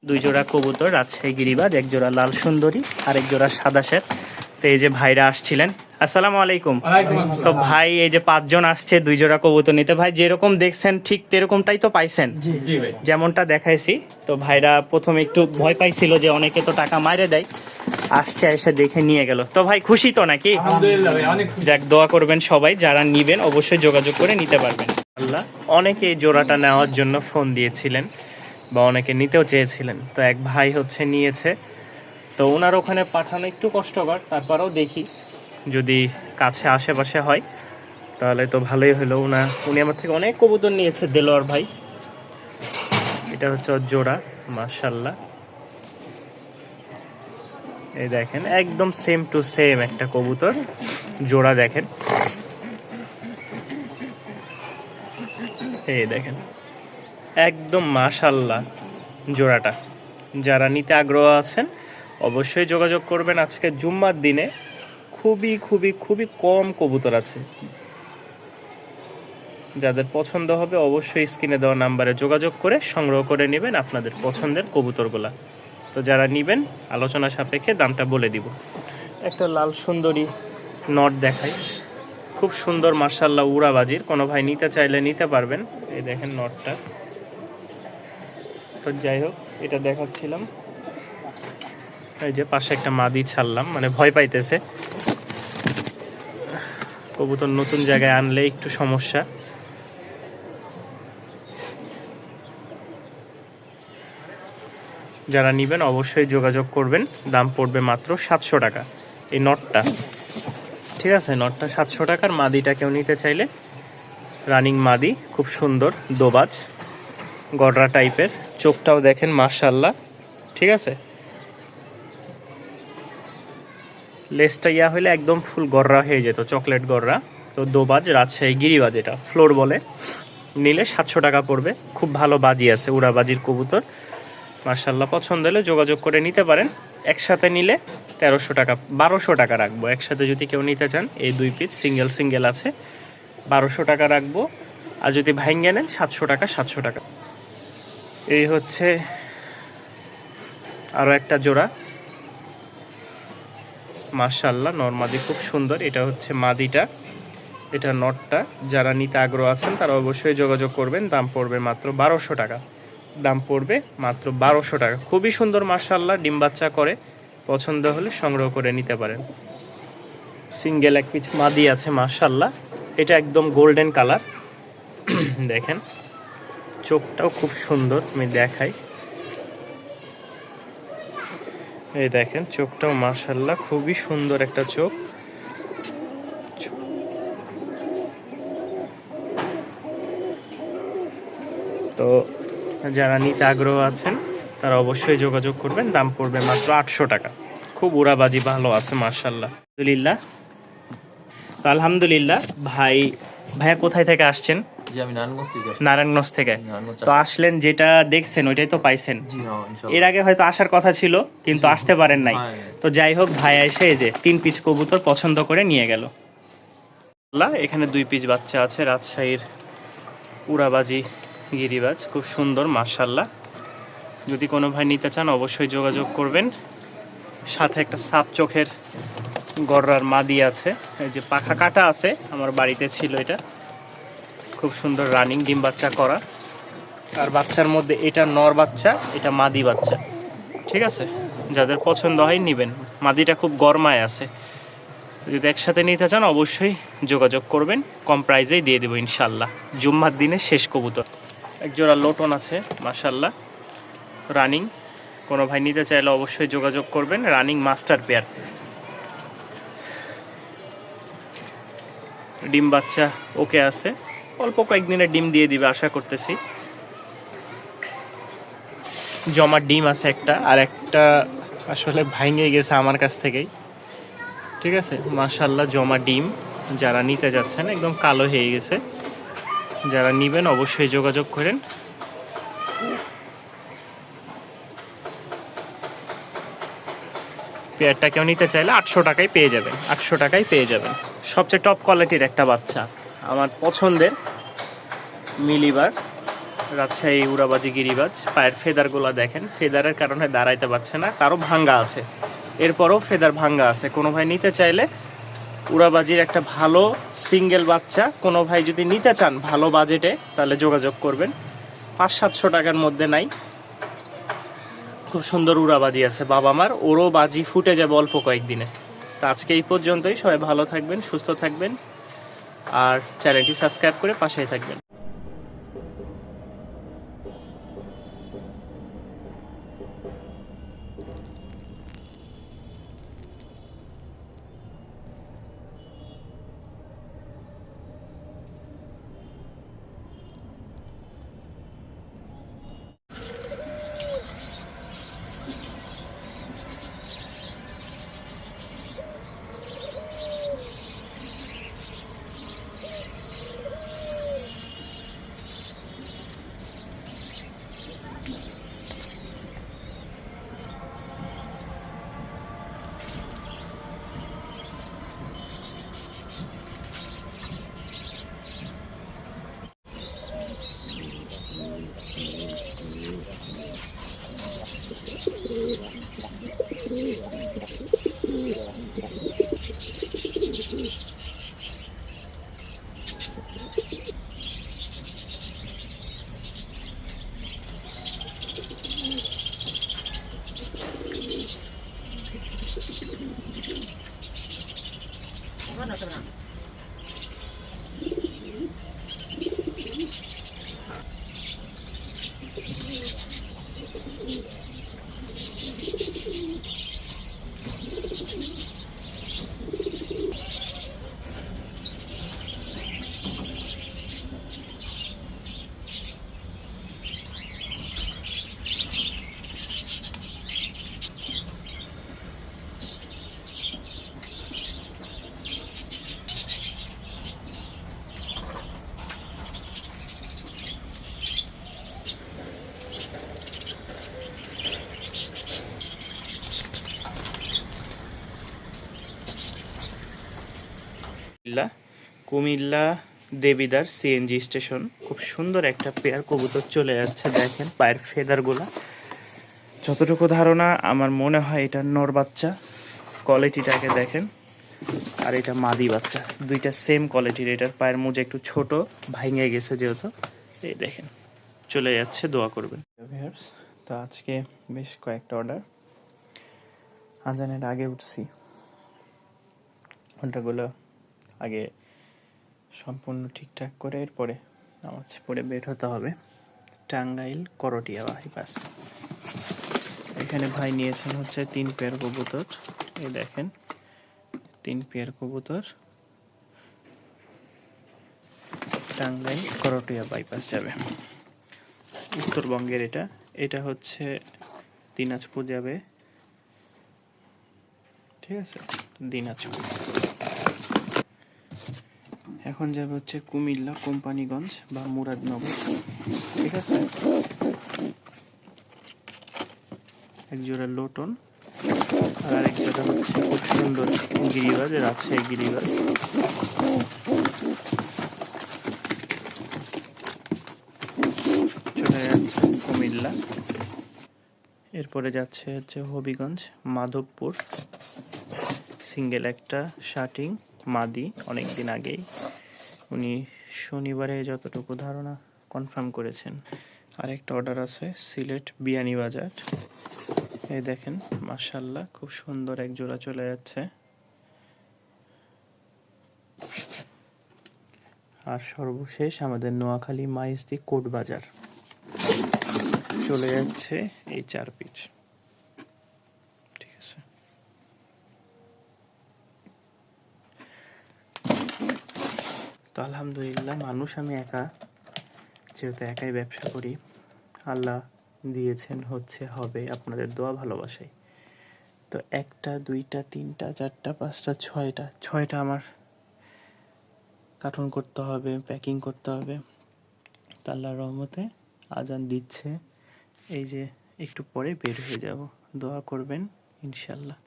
দুই জোড়া কবুতর, রাজশাহী গিরিবাজ, এক জোড়া লাল সুন্দরী আর এক জোড়া সাদা শ্বেত। তো এই যে ভাইরা আসছিলেন, আসসালামু আলাইকুম। তো ভাই এই যে 5 জন আসছে দুই জোড়া কবুতর নিতে। ভাই যেরকম দেখছেন ঠিক তেরকমটাই তো পাইছেন? জি ভাই, যেমনটা দেখাইছি। তো ভাইরা প্রথমে একটু ভয় পাইছিল যে অনেকে তো টাকা মাইরে দেয়, আসছে এসে দেখে নিয়ে গেল। তো ভাই খুশি তো নাকি? আলহামদুলিল্লাহ ভাই, অনেক খুশি। যাক, দোয়া করবেন সবাই, যারা নিবেন অবশ্যই যোগাযোগ করে নিতে পারবেন। আল্লাহ, অনেকে এই জোড়াটা নেওয়ার জন্য ফোন দিয়েছিলেন বা অনেকে নিতেও চেয়েছিলেন। তো এক ভাই হচ্ছে নিয়েছে। তো ওনার ওখানে পাঠানো একটু কষ্টকর, তারপরেও দেখি যদি কাছে আশেপাশে হয় তাহলে তো ভালোই হলো। উনি আমার থেকে অনেক কবুতর নিয়েছে, দেলোয়ার ভাই। এটা হচ্ছে ওর জোড়া, মাশাআল্লাহ। এই দেখেন একদম সেম টু সেম একটা কবুতর জোড়া, দেখেন এই দেখেন একদম মাশাআল্লাহ জোড়াটা। যারা নিতে আগ্রহ আছেন অবশ্যই যোগাযোগ করবেন। আজকে জুম্মার দিনে খুবই খুবই খুবই কম কবুতর আছে, যাদের পছন্দ হবে অবশ্যই স্ক্রিনে দেওয়া নাম্বারে যোগাযোগ করে সংগ্রহ করে নেবেন আপনাদের পছন্দের কবুতরগুলা। তো যারা নেবেন আলোচনা সাপেক্ষে দামটা বলে দিব। একটা লাল সুন্দরী নট দেখাই, খুব সুন্দর মাশাআল্লাহ, উড়াবাজির। কোনো ভাই নিতে চাইলে নিতে পারবেন। এই দেখেন নটটা। তো যাই হোক, এটা দেখাচ্ছিলাম। এই যে পাশে একটা মাদি ছাড়লাম, মানে ভয় পাইতেছে। কবুতর নতুন জায়গায় আনলে একটু সমস্যা। যারা নেবেন অবশ্যই যোগাযোগ করবেন। দাম পড়বে মাত্র 700 টাকা এই নটটা, ঠিক আছে? নটটা 700 টাকার। মাদিটা কেউ নিতে চাইলে রানিং মাদি, খুব সুন্দর দোবাজ গড়রা টাইপের। চোখটাও দেখেন মাশাআল্লাহ, ঠিক আছে? লেজটা ইয়া হলে একদম ফুল গড়রা হয়ে যেত, চকলেট গড়রা। তো দোবাজ, রাজশাহী গিরিবাজ, এটা ফ্লোর বলে। নিলে 700 টাকা পড়বে। খুব ভালো বাজি আছে, উড়াবাজির কবুতর মাশাআল্লাহ। পছন্দ হলে যোগাযোগ করে নিতে পারেন। একসাথে নিলে 1300 টাকা, 1200 টাকা রাখবো। একসাথে যদি কেউ নিতে চান, এই 2 পিস সিঙ্গেল আছে, 1200 টাকা রাখবো। আর যদি ভাঙ্গে নেন 700 টাকা, 700 টাকা। এই হচ্ছে আরও একটা জোড়া মাশাআল্লাহ, নরমাদি খুব সুন্দর। এটা হচ্ছে মাদিটা, এটা নটটা। যারা নিতে আগ্রহ আছেন তারা অবশ্যই যোগাযোগ করবেন। দাম পড়বে মাত্র 1200 টাকা। দাম পড়বে মাত্র 1200 টাকা। খুবই সুন্দর মাশাআল্লাহ, ডিম বাচ্চা করে। পছন্দ হলে সংগ্রহ করে নিতে পারেন। সিঙ্গেল এক পিস মাদি আছে মাশাআল্লাহ। এটা একদম গোল্ডেন কালার, দেখেন চোখটাও খুব সুন্দর। আমি দেখাই, এই দেখেন চোখটাও মাশাআল্লাহ, খুবই সুন্দর একটা চোখ। তো যারা নিতে আগ্রহ আছেন তারা অবশ্যই যোগাযোগ করবেন। দাম পড়বে মাত্র 800 টাকা। খুব উড়াবাজি ভালো আছে মাশাআল্লাহ। আলহামদুলিল্লাহ। তো আলহামদুলিল্লাহ। ভাইয়া কোথায় থেকে আসছেন? জি, আমি নারায়ণগঞ্জ থেকে। তো আসলেন, যেটা দেখছেন ওইটাই তো পাইছেন? জি হ্যাঁ, এর আগে হয়তো আসার কথা ছিল কিন্তু আসতে পারেন নাই। তো যাই হোক, ভাইয়া এসে এই যে 3 পিস কবুতর পছন্দ করে নিয়ে গেল। এখানে 2 পিস বাচ্চা আছে, রাজশাহীর উড়াবাজি গিরিবাজ, খুব সুন্দর মাশাআল্লাহ। যদি কোনো ভাই নিতে চান অবশ্যই যোগাযোগ করবেন। সাথে একটা সাপ চোখের গড়রার মাদি আছে, এই যে পাখা কাটা আছে, আমার বাড়িতে ছিল এটা। খুব সুন্দর রানিং, ডিম বাচ্চা করা। আর বাচ্চার মধ্যে এটা নর বাচ্চা, এটা মাদি বাচ্চা, ঠিক আছে? যাদের পছন্দ হয় নেবেন। মাদিটা খুব গরমায় আছে। যদি একসাথে নিতে চান অবশ্যই যোগাযোগ করবেন, কম প্রাইজেই দিয়ে দেবো ইনশাল্লাহ। জুম্মার দিনে শেষ কবুতর। একজোড়া লোটন আছে মাশাআল্লাহ, রানিং। কোনো ভাই নিতে চাইলে অবশ্যই যোগাযোগ করবেন। রানিং মাস্টার পেয়ার, ডিম বাচ্চা ওকে আছে, অল্প কয়েকদিনে ডিম দিয়ে দিবে আশা করতেছি। জমা ডিম আছে একটা, আর একটা আসলে ভাঙে গেছে আমার কাছ থেকেই, ঠিক আছে? মাশাআল্লাহ জমা ডিম। যারা নিতে যাচ্ছেন একদম কালো হয়ে গেছে, যারা নেবেন অবশ্যই যোগাযোগ করেন। পেয়ারটা কেউ নিতে চাইলে 800 টাকায় পেয়ে যাবেন, 800 টাকায় পেয়ে যাবেন। সবচেয়ে টপ কোয়ালিটির একটা বাচ্চা, আমার পছন্দের মিলিবার, রাজশাহী উড়াবাজি গিরিবাজ। পায়ের ফেদারগুলো দেখেন, ফেদারের কারণে দাঁড়াইতে পারছে না, কারো ভাঙ্গা আছে, এরপরও ফেদার ভাঙ্গা আছে। কোনো ভাই নিতে চাইলে উড়াবাজির একটা ভালো সিঙ্গেল বাচ্চা কোনো ভাই যদি নিতে চান ভালো বাজেটে, তাহলে যোগাযোগ করবেন। 500-700 টাকার মধ্যে নাই, খুব সুন্দর উড়াবাজি আছে বাবা মার, ওরও বাজি ফুটে যাবে অল্প কয়েকদিনে। তো আজকে এই পর্যন্তই, সবাই ভালো থাকবেন, সুস্থ থাকবেন, আর চ্যানেলটি সাবস্ক্রাইব করে পাশেই থাকবেন। কুমিল্লা দেবিদার সিএনজি স্টেশন, খুব সুন্দর একটা পেয়ার কবুতর চলে যাচ্ছে। দেখেন পায়ের ফেদারগুলা, যতটুকু ধারণা আমার মনে হয় এটা নর বাচ্চা, কোয়ালিটিটাকে দেখেন, আর এটা মাদি বাচ্চা, দুইটা সেম কোয়ালিটির। এটার পায়ের মোজা একটু ছোট, ভাঙে গেছে যেহেতু। এই দেখেন চলে যাচ্ছে, দোয়া করবেন। তো আজকে বেশ কয়েকটা অর্ডার, আজানের আগে উঠছি, ঘন্টাগুলো আগে সম্পূর্ণ ঠিকঠাক করে এরপরে নামাজ পড়ে বের হতে হবে। টাঙ্গাইল করটিয়া বাইপাস। এখানে ভাই নিয়েছেন হচ্ছে 3 পেয়ার কবুতর। এই দেখেন 3 পেয়ার কবুতর টাঙ্গাইল করটিয়া বাইপাস যাবে, উত্তরবঙ্গের। এটা হচ্ছে দিনাজপুর যাবে, ঠিক আছে, দিনাজপুর। এখন যাবে হচ্ছে কুমিল্লা কোম্পানিগঞ্জ বা মুরাদনগর, ঠিক আছে। এক জোড়া লোটন, আর আরেক জোড়া হচ্ছে খুব সুন্দর গিরিবাজ, রাজশাহী গিরিবাজ। চলে যাচ্ছে কুমিল্লা, এরপরে যাচ্ছে হচ্ছে হবিগঞ্জ, মাধবপুর। সিঙ্গেল একটা শার্টিং মাদি, অনেক দিন আগেই উনি শনিবারে যতটুকু ধারণা কনফার্ম করেছেন। আরেকটা অর্ডার আছে সিলেট বিয়ানীবাজার। এই দেখেন মাশাআল্লাহ খুব সুন্দর এক জোড়া চলে যাচ্ছে। আর সর্বশেষ আমাদের নোয়াখালী মাইজদি কোট বাজার চলে যাচ্ছে এই 4 পিস, ঠিক আছে। তো আলহামদুলিল্লাহ, মানুষ আমি একা, যেহেতু একাই ব্যবসা করি, আল্লাহ দিয়েছেন হচ্ছে হবে আপনাদের দোয়া ভালোবাসাই। তো 1টা 2টা 3টা 4টা 5টা 6টা আমার কার্টুন করতে হবে, প্যাকিং করতে হবে। তো আল্লাহর রহমতে আজান দিচ্ছে, এই যে একটু পরে বের হয়ে যাব, দোয়া করবেন ইনশাল্লাহ।